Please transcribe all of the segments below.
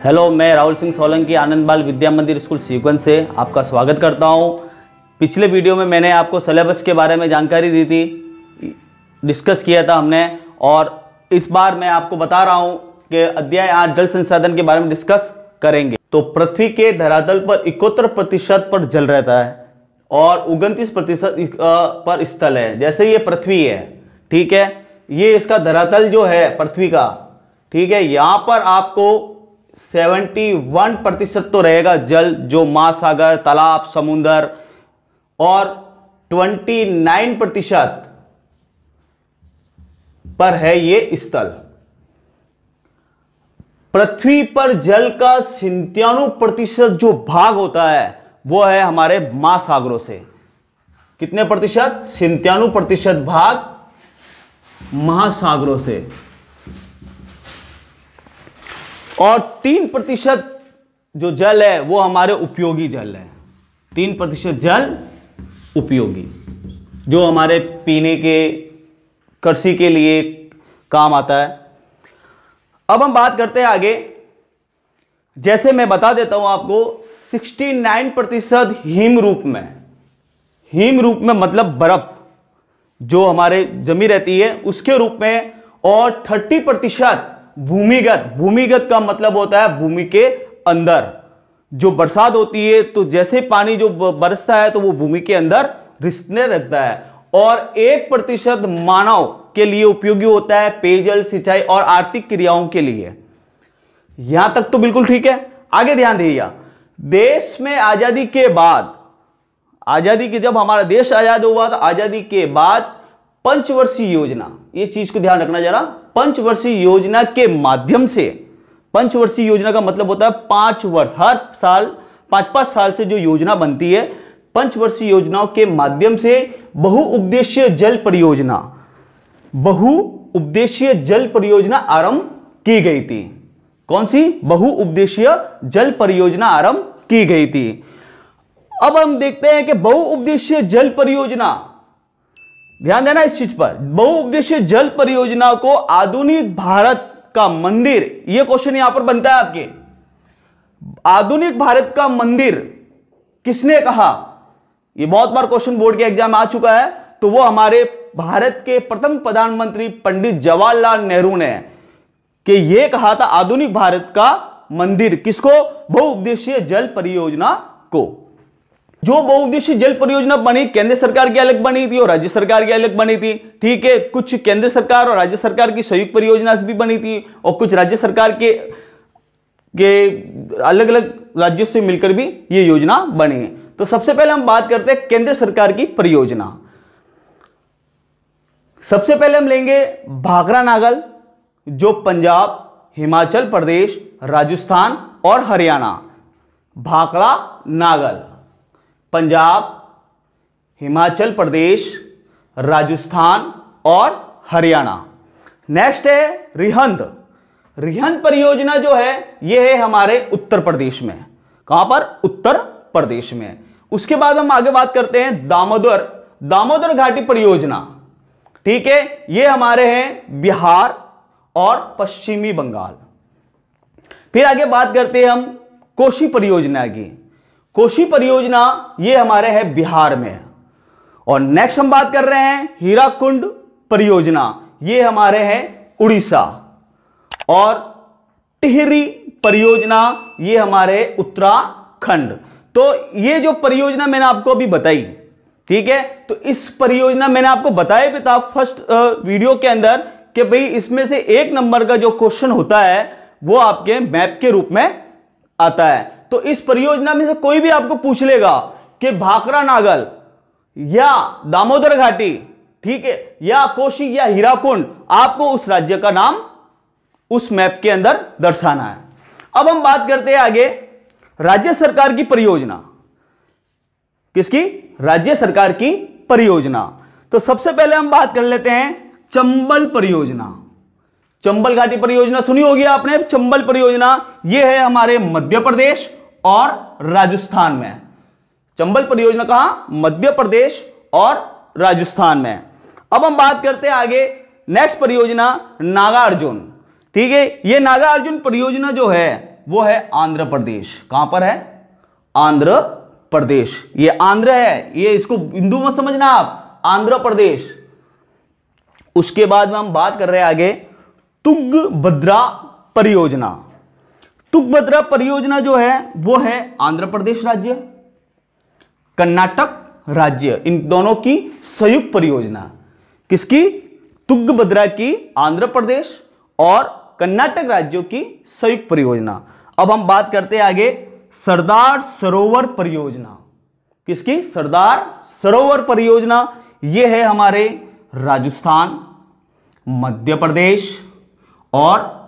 Hello, मैं राहुल सिंह सोलंकी आनंद बाल विद्या मंदिर स्कूल सीक्वेंस से आपका स्वागत करता हूं। पिछले वीडियो में मैंने आपको सिलेबस के बारे में जानकारी दी थी, डिस्कस किया था हमने, और इस बार मैं आपको बता रहा हूं कि अध्याय 8 जल संसाधन के बारे में डिस्कस करेंगे। तो पृथ्वी के धरातल पर 71% पर जल रहता है और 29% पर स्थल है। जैसे ये पृथ्वी है, ठीक है, ये इसका धरातल जो है पृथ्वी का, ठीक है, यहां पर आपको 71% तो रहेगा जल, जो महासागर, तालाब, समुद्र, और 29% पर है ये स्थल। पृथ्वी पर जल का 97% जो भाग होता है वो है हमारे महासागरों से। कितने प्रतिशत? 97% भाग महासागरों से, और 3% जो जल है वो हमारे उपयोगी जल है। 3% जल उपयोगी, जो हमारे पीने के, कृषि के लिए काम आता है। अब हम बात करते हैं आगे। जैसे मैं बता देता हूं आपको, 69% हिम रूप में, हिम रूप में मतलब बर्फ जो हमारे जमी रहती है उसके रूप में, और 30% भूमिगत। भूमिगत का मतलब होता है भूमि के अंदर जो बरसात होती है, तो जैसे पानी जो बरसता है तो वो भूमि के अंदर रिसने लगता है। और 1% मानव के लिए उपयोगी होता है, पेयजल, सिंचाई और आर्थिक क्रियाओं के लिए। यहां तक तो बिल्कुल ठीक है। आगे ध्यान दीजिए, देश में आजादी के बाद, आजादी के जब हमारा देश आजाद हुआ तो आजादी के बाद पंचवर्षीय योजना, ये चीज को ध्यान रखना जरा, पंचवर्षीय योजना के माध्यम से, पंचवर्षीय योजना का मतलब होता है 5 वर्ष, हर साल 5-5 साल से जो योजना बनती है, पंचवर्षीय योजनाओं के माध्यम से बहुउद्देशीय जल परियोजना, बहुउद्देशीय जल परियोजना आरंभ की गई थी। कौन सी? बहुउद्देशीय जल परियोजना आरंभ की गई थी। अब हम देखते हैं कि बहुउद्देशीय जल परियोजना, ध्यान देना इस चीज पर, बहुउद्देशीय जल परियोजना को आधुनिक भारत का मंदिर, यह क्वेश्चन यहां पर बनता है आपके, आधुनिक भारत का मंदिर किसने कहा? यह बहुत बार क्वेश्चन बोर्ड के एग्जाम आ चुका है। तो वो हमारे भारत के प्रथम प्रधानमंत्री पंडित जवाहरलाल नेहरू ने, कि यह कहा था आधुनिक भारत का मंदिर, किसको? बहुउद्देशीय जल परियोजना को। जो बहुउद्देशीय जल परियोजना बनी, केंद्र सरकार की अलग बनी थी और राज्य सरकार की अलग बनी थी, ठीक है। कुछ केंद्र सरकार और राज्य सरकार की संयुक्त परियोजना भी बनी थी, और कुछ राज्य सरकार के अलग अलग राज्यों से मिलकर भी ये योजना बनी है। तो सबसे पहले हम बात करते हैं केंद्र सरकार की परियोजना। सबसे पहले हम लेंगे भाखरा नागल, जो पंजाब, हिमाचल प्रदेश, राजस्थान और हरियाणा। भाखरा नागल, पंजाब, हिमाचल प्रदेश, राजस्थान और हरियाणा। नेक्स्ट है रिहंद। रिहंद परियोजना जो है यह है हमारे उत्तर प्रदेश में। कहां पर? उत्तर प्रदेश में। उसके बाद हम आगे बात करते हैं दामोदर, दामोदर घाटी परियोजना, ठीक है, यह हमारे हैं बिहार और पश्चिमी बंगाल। फिर आगे बात करते हैं हम कोशी परियोजना की। कोशी परियोजना ये हमारे है बिहार में। और नेक्स्ट हम बात कर रहे हैं हीराकुंड परियोजना, ये हमारे हैं उड़ीसा। और टिहरी परियोजना ये हमारे उत्तराखंड। तो ये जो परियोजना मैंने आपको अभी बताई, ठीक है, तो इस परियोजना मैंने आपको बताया भी था फर्स्ट वीडियो के अंदर कि भाई इसमें से 1 नंबर का जो क्वेश्चन होता है वो आपके मैप के रूप में आता है। तो इस परियोजना में से कोई भी आपको पूछ लेगा कि भाखरा नागल या दामोदर घाटी, ठीक है, या कोशी या हीराकुंड, आपको उस राज्य का नाम उस मैप के अंदर दर्शाना है। अब हम बात करते हैं आगे राज्य सरकार की परियोजना। किसकी? राज्य सरकार की परियोजना। तो सबसे पहले हम बात कर लेते हैं चंबल परियोजना। चंबल घाटी परियोजना सुनी होगी आपने। चंबल परियोजना यह है हमारे मध्य प्रदेश और राजस्थान में। चंबल परियोजना कहां? मध्य प्रदेश और राजस्थान में। अब हम बात करते हैं आगे नेक्स्ट परियोजना नागार्जुन। ठीक है, ये नागार्जुन परियोजना जो है वो है आंध्र प्रदेश। कहां पर है? आंध्र प्रदेश। ये आंध्र है, ये इसको बिंदु मत समझना आप, आंध्र प्रदेश। उसके बाद में हम बात कर रहे हैं आगे तुंगभद्रा परियोजना। तुंगभद्रा परियोजना जो है वो है आंध्र प्रदेश राज्य, कर्नाटक राज्य, इन दोनों की संयुक्त परियोजना। किसकी? तुंगभद्रा की आंध्र प्रदेश और कर्नाटक राज्यों की संयुक्त परियोजना। अब हम बात करते हैं आगे सरदार सरोवर परियोजना। किसकी? सरदार सरोवर परियोजना। यह है हमारे राजस्थान, मध्य प्रदेश और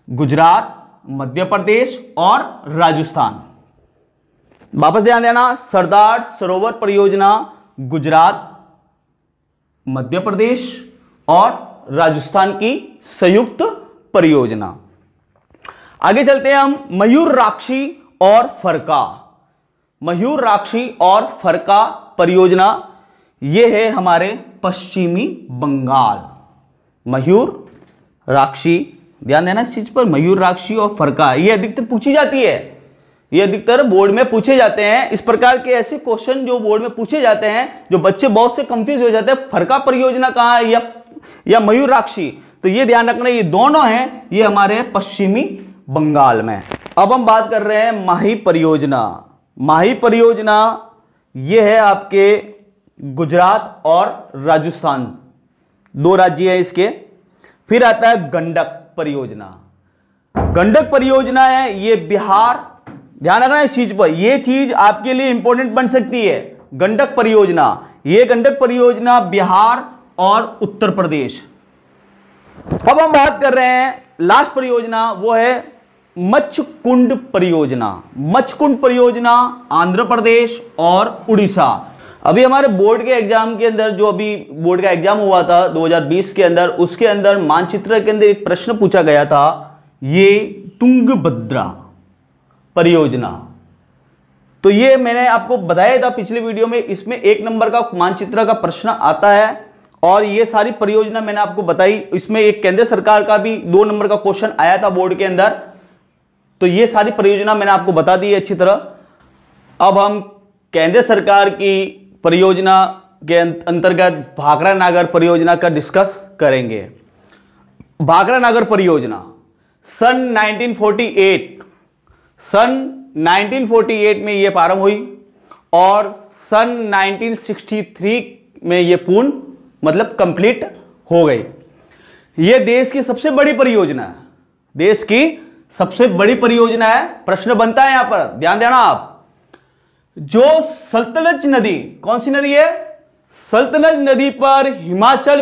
गुजरात, मध्य प्रदेश और राजस्थान। वापस ध्यान देना, सरदार सरोवर परियोजना गुजरात, मध्य प्रदेश और राजस्थान की संयुक्त परियोजना। आगे चलते हैं हम मयूराक्षी और फरका। मयूराक्षी और फरका परियोजना यह है हमारे पश्चिमी बंगाल। मयूराक्षी, ध्यान देना इस चीज पर, मयूराक्षी और फरका ये अधिकतर पूछी जाती है, ये अधिकतर बोर्ड में पूछे जाते हैं। इस प्रकार के ऐसे क्वेश्चन जो बोर्ड में पूछे जाते हैं, जो बच्चे बहुत से कंफ्यूज हो जाते हैं, फरका परियोजना कहां है या मयूराक्षी, तो ये ध्यान रखना ये दोनों हैं, ये हमारे पश्चिमी बंगाल में। अब हम बात कर रहे हैं माही परियोजना। माही परियोजना ये है आपके गुजरात और राजस्थान, दो राज्य है इसके। फिर आता है गंडक परियोजना। गंडक परियोजना है ये बिहार, ध्यान रखना इस चीज पर, यह चीज आपके लिए इंपॉर्टेंट बन सकती है। गंडक परियोजना, यह गंडक परियोजना बिहार और उत्तर प्रदेश। अब हम बात कर रहे हैं लास्ट परियोजना, वो है मच्छकुंड परियोजना। मच्छकुंड परियोजना आंध्र प्रदेश और उड़ीसा। अभी हमारे बोर्ड के एग्जाम के अंदर, जो अभी बोर्ड का एग्जाम हुआ था 2020 के अंदर, उसके अंदर मानचित्र के अंदर एक प्रश्न पूछा गया था, ये तुंगभद्रा परियोजना। तो ये मैंने आपको बताया था पिछले वीडियो में, इसमें 1 नंबर का मानचित्र का प्रश्न आता है और ये सारी परियोजना मैंने आपको बताई। इसमें एक केंद्र सरकार का भी 2 नंबर का क्वेश्चन आया था बोर्ड के अंदर। तो ये सारी परियोजना मैंने आपको बता दी है अच्छी तरह। अब हम केंद्र सरकार की परियोजना के अंतर्गत भाखरा नागर परियोजना का डिस्कस करेंगे। भाखरा नागर परियोजना सन 1948 में यह प्रारंभ हुई और सन 1963 में यह पूर्ण मतलब कंप्लीट हो गई। यह देश की सबसे बड़ी परियोजना है, देश की सबसे बड़ी परियोजना है। प्रश्न बनता है यहां पर, ध्यान देना आप, जो सतलज नदी, कौन सी नदी है? सतलज नदी पर हिमाचल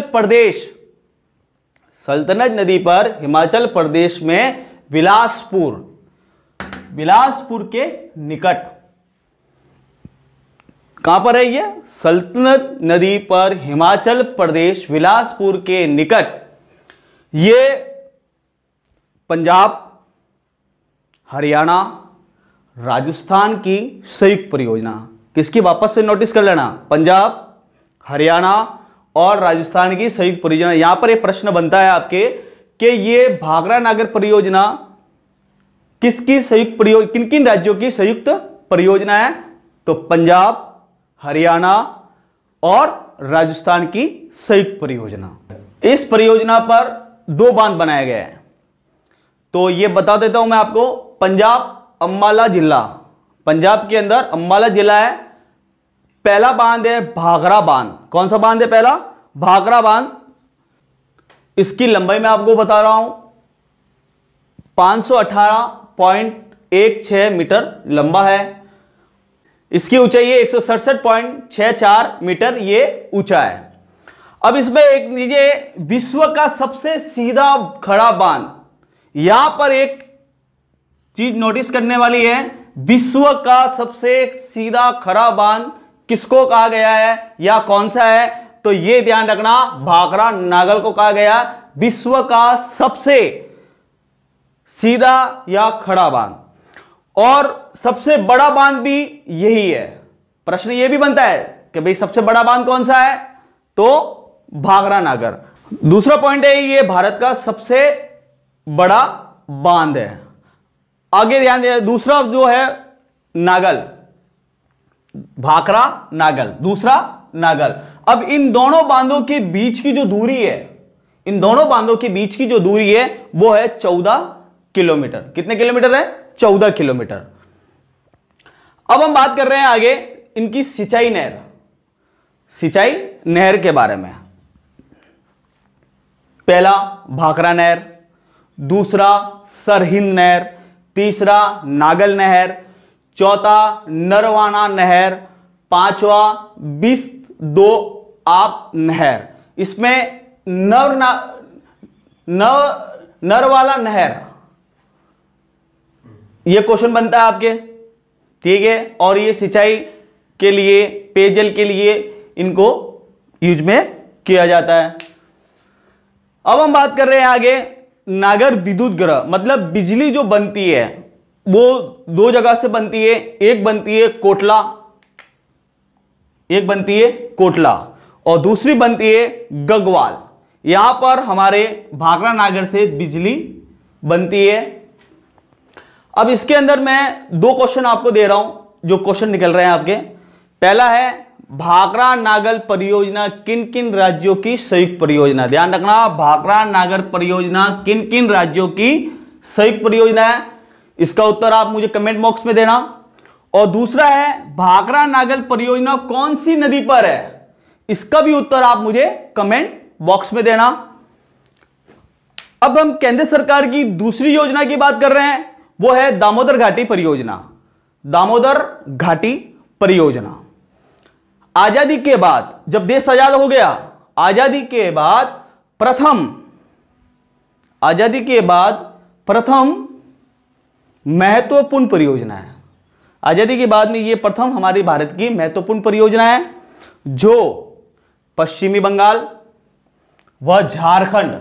प्रदेश में बिलासपुर के निकट, कहां पर है ये? सल्तनत नदी पर हिमाचल प्रदेश बिलासपुर के निकट। ये पंजाब, हरियाणा, राजस्थान की संयुक्त परियोजना। किसकी? वापस से नोटिस कर लेना, पंजाब, हरियाणा और राजस्थान की संयुक्त परियोजना। यहां पर एक प्रश्न बनता है आपके कि ये भाखरा नागर परियोजना किसकी संयुक्त परियोजना, किन किन राज्यों की संयुक्त परियोजना है? तो पंजाब, हरियाणा और राजस्थान की संयुक्त परियोजना। इस परियोजना पर 2 बांध बनाए गए हैं, तो ये बता देता हूं मैं आपको। पंजाब अंबाला जिला, पंजाब के अंदर अंबाला जिला है। पहला बांध है भाखरा बांध। कौन सा बांध है पहला? भाखरा बांध। इसकी लंबाई मैं आपको बता रहा हूं, 518.16 मीटर लंबा है। इसकी ऊंचाई है 167.64 मीटर, ये ऊंचा है। अब इसमें एक लीजिए, विश्व का सबसे सीधा खड़ा बांध। यहां पर एक चीज नोटिस करने वाली है, विश्व का सबसे सीधा खड़ा बांध किसको कहा गया है या कौन सा है? तो यह ध्यान रखना, भाखरा नागल को कहा गया विश्व का सबसे सीधा या खड़ा बांध। और सबसे बड़ा बांध भी यही है। प्रश्न यह भी बनता है कि भाई सबसे बड़ा बांध कौन सा है? तो भाखरा नागर। दूसरा पॉइंट है, ये भारत का सबसे बड़ा बांध है। आगे ध्यान दिया, दूसरा जो है नागल, भाखड़ा नागल, दूसरा नागल। अब इन दोनों बांधों के बीच की जो दूरी है, इन दोनों बांधों के बीच की जो दूरी है वो है 14 किलोमीटर। कितने किलोमीटर है? 14 किलोमीटर। अब हम बात कर रहे हैं आगे इनकी सिंचाई नहर, सिंचाई नहर के बारे में। पहला भाखड़ा नहर, दूसरा सरहिंद नहर, तीसरा नागल नहर, चौथा नरवाना नहर, पांचवा बिस्त-2 आप नहर। इसमें नरवाला नहर, यह क्वेश्चन बनता है आपके, ठीक है। और ये सिंचाई के लिए, पेयजल के लिए इनको यूज में किया जाता है। अब हम बात कर रहे हैं आगे नागर विद्युत ग्रह, मतलब बिजली जो बनती है वो 2 जगह से बनती है। एक बनती है कोटला, एक बनती है कोटला और दूसरी बनती है गगवाल। यहां पर हमारे भाखड़ा नागर से बिजली बनती है। अब इसके अंदर मैं 2 क्वेश्चन आपको दे रहा हूं, जो क्वेश्चन निकल रहे हैं आपके। पहला है भाखड़ा नागल परियोजना किन किन राज्यों की संयुक्त परियोजना। ध्यान रखना, भाखड़ा नागर परियोजना किन किन राज्यों की संयुक्त परियोजना है, इसका उत्तर आप मुझे कमेंट बॉक्स में देना। और दूसरा है भाखड़ा नागल परियोजना कौन सी नदी पर है, इसका भी उत्तर आप मुझे कमेंट बॉक्स में देना। अब हम केंद्र सरकार की दूसरी योजना की बात कर रहे हैं, वो है दामोदर घाटी परियोजना। दामोदर घाटी परियोजना आजादी के बाद, जब देश आजाद हो गया, आजादी के बाद प्रथम महत्वपूर्ण परियोजना है। आजादी के बाद में यह प्रथम हमारी भारत की महत्वपूर्ण परियोजना है, जो पश्चिमी बंगाल व झारखंड,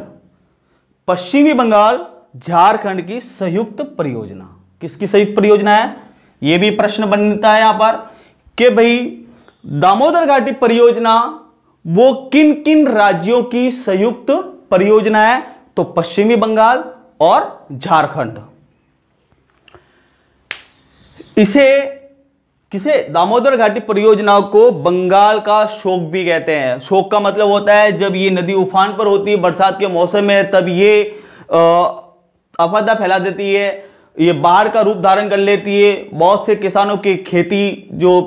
पश्चिमी बंगाल झारखंड की संयुक्त परियोजना। किसकी संयुक्त परियोजना है? यह भी प्रश्न बनता है यहां पर कि भाई दामोदर घाटी परियोजना वो किन किन राज्यों की संयुक्त परियोजना है, तो पश्चिमी बंगाल और झारखंड। किसे दामोदर घाटी परियोजना को बंगाल का शोक भी कहते हैं। शोक का मतलब होता है जब ये नदी उफान पर होती है बरसात के मौसम में, तब ये आपदा फैला देती है, ये बाढ़ का रूप धारण कर लेती है, बहुत से किसानों की खेती जो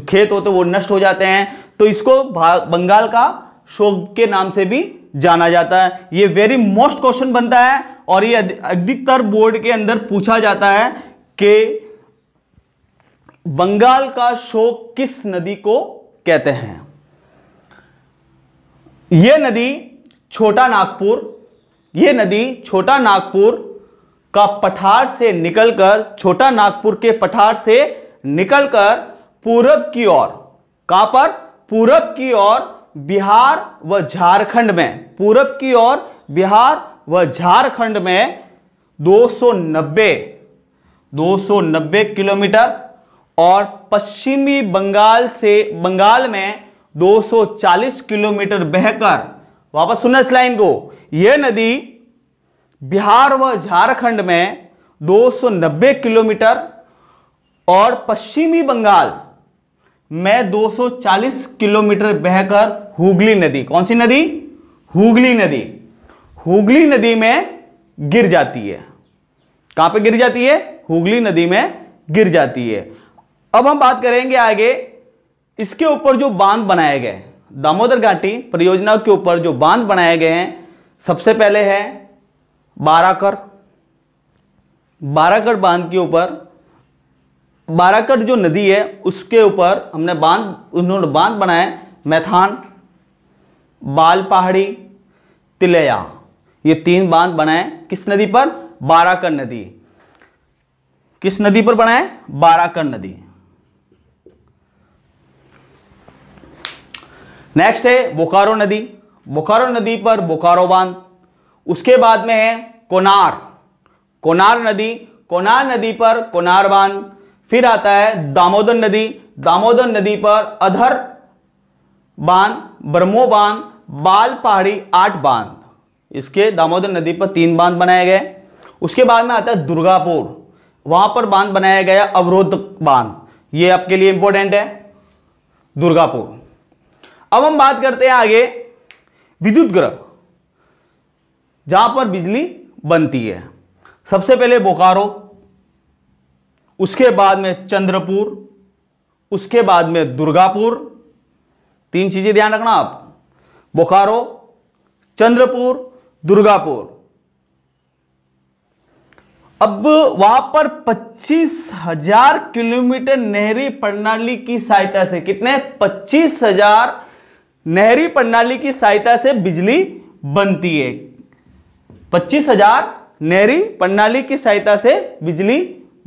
खेत होते हैं वो नष्ट हो जाते हैं, तो इसको बंगाल का शोक के नाम से भी जाना जाता है। ये वेरी मोस्ट क्वेश्चन बनता है और ये अधिकतर बोर्ड के अंदर पूछा जाता है कि बंगाल का शोक किस नदी को कहते हैं। यह नदी छोटा नागपुर का पठार से निकलकर, छोटा नागपुर के पठार से निकलकर पूरब की ओर, कहां पर? पूरब की ओर बिहार व झारखंड में, पूरब की ओर बिहार व झारखंड में 290 किलोमीटर और पश्चिमी बंगाल में 240 किलोमीटर बहकर, वापस सुनना इस लाइन को, यह नदी बिहार व झारखंड में 290 किलोमीटर और पश्चिमी बंगाल में 240 किलोमीटर बहकर हुगली नदी, कौन सी नदी? हुगली नदी में गिर जाती है। कहां पे गिर जाती है? हुगली नदी में गिर जाती है। अब हम बात करेंगे आगे इसके ऊपर जो बांध बनाए गए, दामोदर घाटी परियोजना के ऊपर जो बांध बनाए गए हैं। सबसे पहले है बाराकर बांध के ऊपर, बाराकर जो नदी है उसके ऊपर उन्होंने बांध बनाए। मैथान, बाल पहाड़ी, तिलैया, ये 3 बांध बनाए। किस नदी पर? बाराकर नदी। किस नदी पर बनाए? बाराकर नदी। नेक्स्ट है बोकारो नदी पर बोकारो बांध। उसके बाद में है कोनार नदी पर कोनार बांध। फिर आता है दामोदर नदी पर अधर बांध, ब्रह्मो बांध, बाल पहाड़ी 8 बांध। इसके दामोदर नदी पर 3 बांध बनाए गए। उसके बाद में आता है दुर्गापुर, वहां पर बांध बनाया गया अवरोधक बांध, ये आपके लिए इंपॉर्टेंट है दुर्गापुर। अब हम बात करते हैं आगे विद्युत ग्रह जहां पर बिजली बनती है। सबसे पहले बोकारो, उसके बाद में चंद्रपुर, उसके बाद में दुर्गापुर। 3 चीजें ध्यान रखना आप, बोकारो, चंद्रपुर, दुर्गापुर। अब वहां पर 25,000 किलोमीटर नहरी प्रणाली की सहायता से, कितने 25,000 नहरी प्रणाली की सहायता से बिजली बनती है। 25,000 नहरी प्रणाली की सहायता से बिजली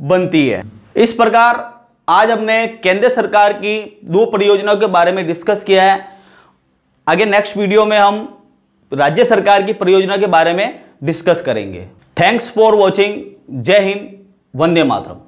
बनती है। इस प्रकार आज हमने केंद्र सरकार की 2 परियोजनाओं के बारे में डिस्कस किया है। आगे नेक्स्ट वीडियो में हम राज्य सरकार की परियोजना के बारे में डिस्कस करेंगे। Thanks for watching. जय हिंद, वंदे मातरम।